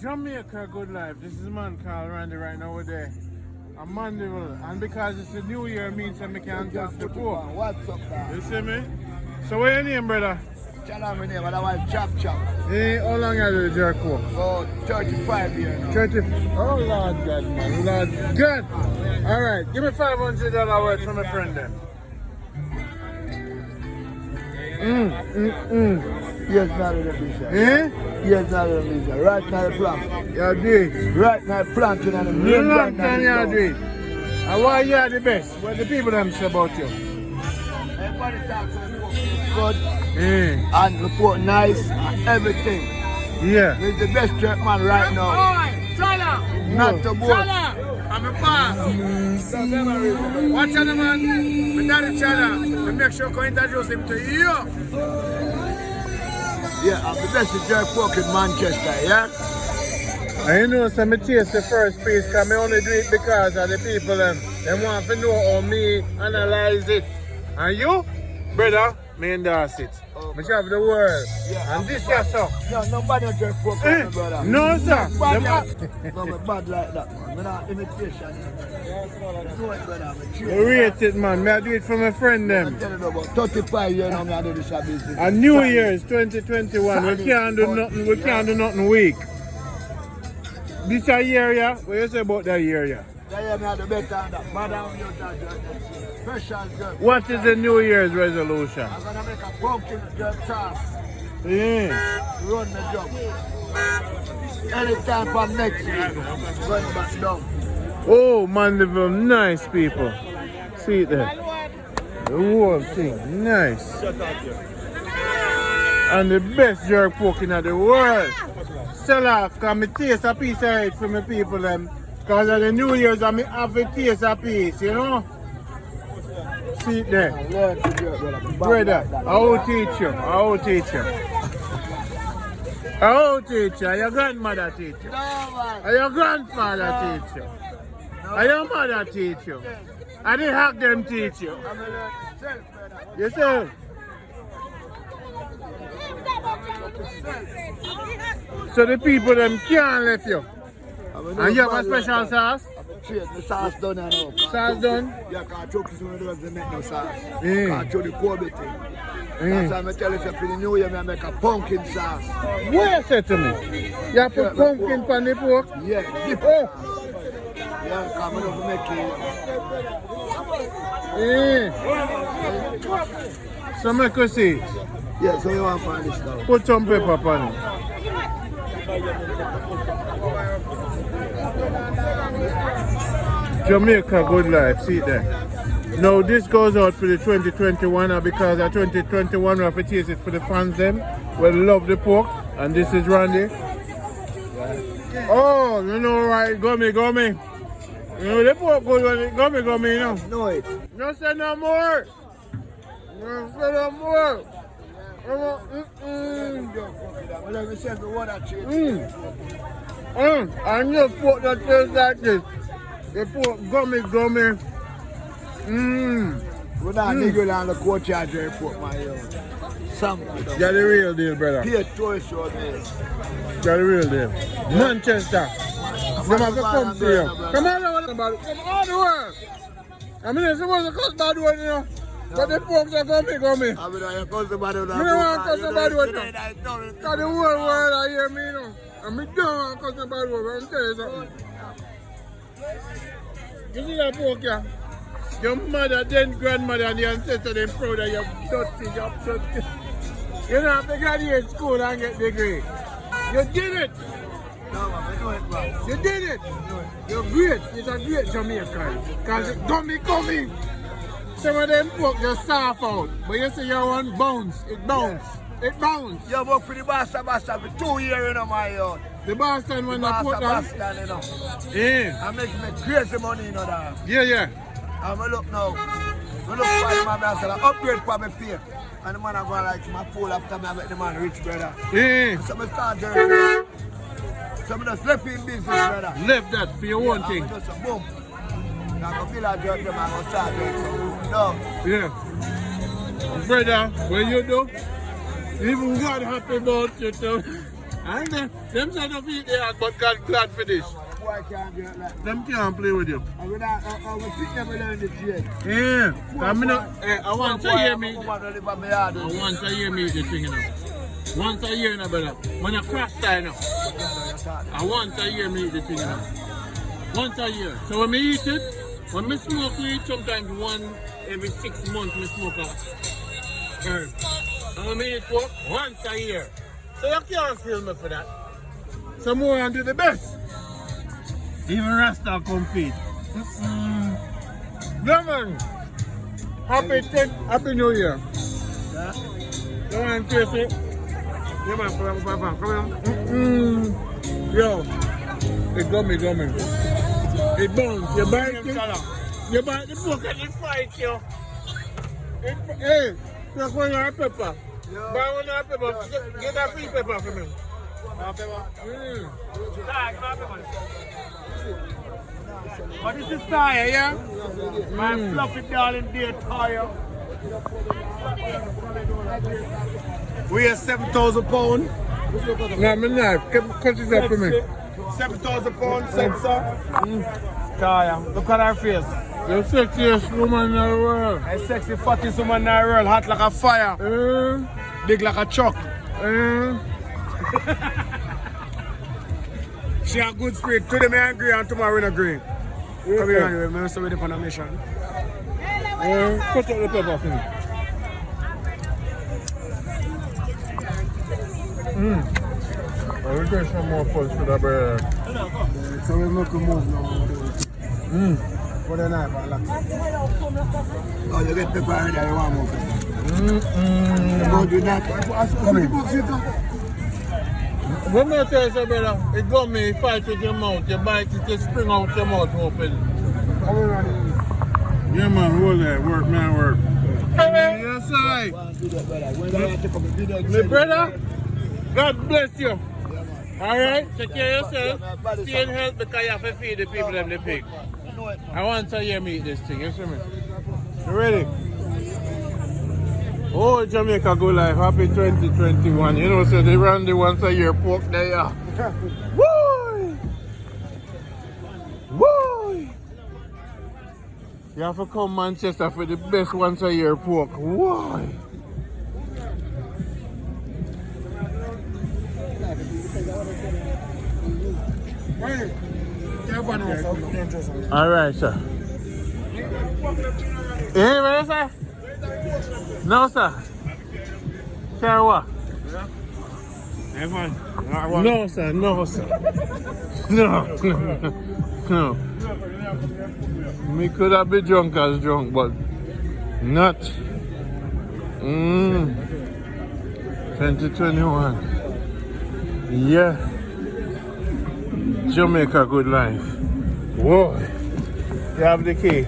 Jamaica good life. This is a man called Randy right now over there. I'm Mandeville. And because it's the new year means that I can't touch the pork. What's up, man? You see me? So what's your name, brother? Tell me name, otherwise Chop Chop. How long have you jerk pork? Oh, 35 years now. 30. Oh Lord God, man. Lord God. Alright, give me $500 worth from a friend then. Yes, now the visa. Eh? Yes, now the visa. Right now the plant. You do it. Right now the plant in the You main long line time now you the do it. And why you are the best? What the people them say about you? Everybody talks about the pork is good and the pork nice and everything. Yeah. He's the best jerk man right now. Not the boy. I'm a pass. Watch out, man. My daddy Chala. To make sure I can introduce him to you. Yeah, I'm the best jerk pork in Manchester, yeah? And you know, so I taste the first piece because I only do it because of the people them. They want to know how me analyze it. And you, brother, me endorse it. I travel the world. Yeah, and this year, so. No, nobody no jerk pork like me, brother. No, sir. No, I'm bad like that, man. I'm not imitation. No, brother. You rate it, man. Me I do it for my friend them. I'm telling you about 35 years now, I do this business. And New Year's 2021, we can't do nothing. We can't do nothing weak. This a year, yeah? What you say about that year, yeah? That year, I do better than that. Madam, you're that special jerk. What is the New Year's resolution? I'm gonna make a pumpkin jerk sauce. Yeah. Run the job. Anytime from next week, run back down. Oh, Mandeville, nice people. See it there. The whole thing, nice. And the best jerk pork in the world. Sell off, because I taste a piece of it for my people. Because of the New Year's, I have to taste a piece, you know? See it there. Learn to jerk, brother. Brother, I will teach you. I will teach you. I will teach you. Your grandmother teach you. No, man. And your grandfather teach you. And your mother teach you. And the hack them teach you. I'm gonna learn myself, brother. You see? So the people them can't left you. And you have a special sauce? The sauce done now. Sauce done? Yeah, because choke is one of those that make no sauce. Mm. Because the Kobe thing. That's why I tell you, for the new year, I make a pumpkin sauce. What you say to me? You have put pumpkin on the pork? Yeah, dip. Oh. Yeah, because I'm going to make it. So make us see. Yeah, so you want to find this now. Put some pepper on it. Jamaica good life, see it there. Now this goes out for the 2021 and because of 2021 we have to taste it for the fans them. We love the pork and this is Randy. Oh, you know right, gummy. You know the pork good when it gummy, you know. No, it. No say no more. No say no more. Let me send the water to And you pork that tastes like this. The pork gummy. We're not nigga on the courtyard to report my Some. You're the real deal, brother. Be a tourist road, man. You're the real deal. Manchester. Them have to come to you. Come on, come on the world. I mean, it's supposed to cost bad one, you know. But the folks are gummy. I mean, I cost the bad one. You don't want to cost the bad one, no. Because the whole world I hear me, you know. And I don't want to cost the bad one, but I'm telling you something. You see that pork, yeah? Your mother, then grandmother, and the ancestor, they're proud of your dirty, your dirty. You don't have to graduate school and get degree. You did it. No, I know it, bro. You did it. You're great. It's a great Jamaican. Because it's gummy. Some of them pork just soft out. But you see your one bounce. It bounce. You work for the Basta for 2 years, you know, my yard. The Boston when they put down. Basta, you know. Yeah. I make me crazy money, you know, that. Yeah. I'm going to look now. I look for my brother, upgrade for my pay. And the man I go like my pool after me, I make the man rich, brother. Yeah. So I start journey. So I just left in business, brother. Left that for your own thing. I'm just a boom. Now I feel like I'm going to start doing something. No. Yeah. Brother, what you do? Even God happy about you too. And them sort of eat their but God glad for this. Boy can't do it like that. Them can't play with you. And we pick them in the trade. Yeah. I want to hear me. I Want to hear me the thing, you know. Once a year, no, brother. When I crash time, you know. I want to hear me the thing, you know. Once a year. So when I eat it, when I smoke weed, sometimes every 6 months I smoke a herb. And when I eat pork, once a year. So you can't kill me for that. So more and do the best. Even Rasta come feed. Yeah, man. Happy New Year. Yeah. You want to taste it? Yeah, man. Come here. Yo. It's gummy. It bounce. You bite it. You bite the pork and it fight you. Hey, take one of pepper. Buy one of pepper. Get that free pepper for me. But this is tire, yeah? My fluffy darling dear tire. We are 7,000 pounds. No, my knife. Cut it up for me. 7,000 pounds, sensor. Tire. Look at her face. The sexiest woman in the world. A sexy fattest woman in the world. Hot like a fire. Big like a truck. She a good spirit. Today me agree and tomorrow we agree. Come here anyway, me also ready for a mission. Cut out the pepper for me. I will get some more punch for the bread. So we make a move now. For the knife and lock. Oh, you get pepper already, you want more pepper. Go do that. Come in. When I tell you, brother, it gummy, it fight with your mouth, you bite it, it spring out your mouth open. Yeah, man, hold that. Work, man, work. Yes, I. My brother, God bless you. Alright, take care of yourself. Stay in health because you have to feed the people and the pig. I want to hear me eat this thing, you see me? You ready? Oh, Jamaica good life, happy 2021. You know, so they run the once a year pork there. Woo! Woo! You have to come Manchester for the best once a year pork. Why? Alright, sir. You hear me, sir? No, sir. Sir, what? No, sir. No, sir. No. Me could have been drunk as drunk, but not. 2021. Yeah. Jamaica good life. Whoa. You have the key.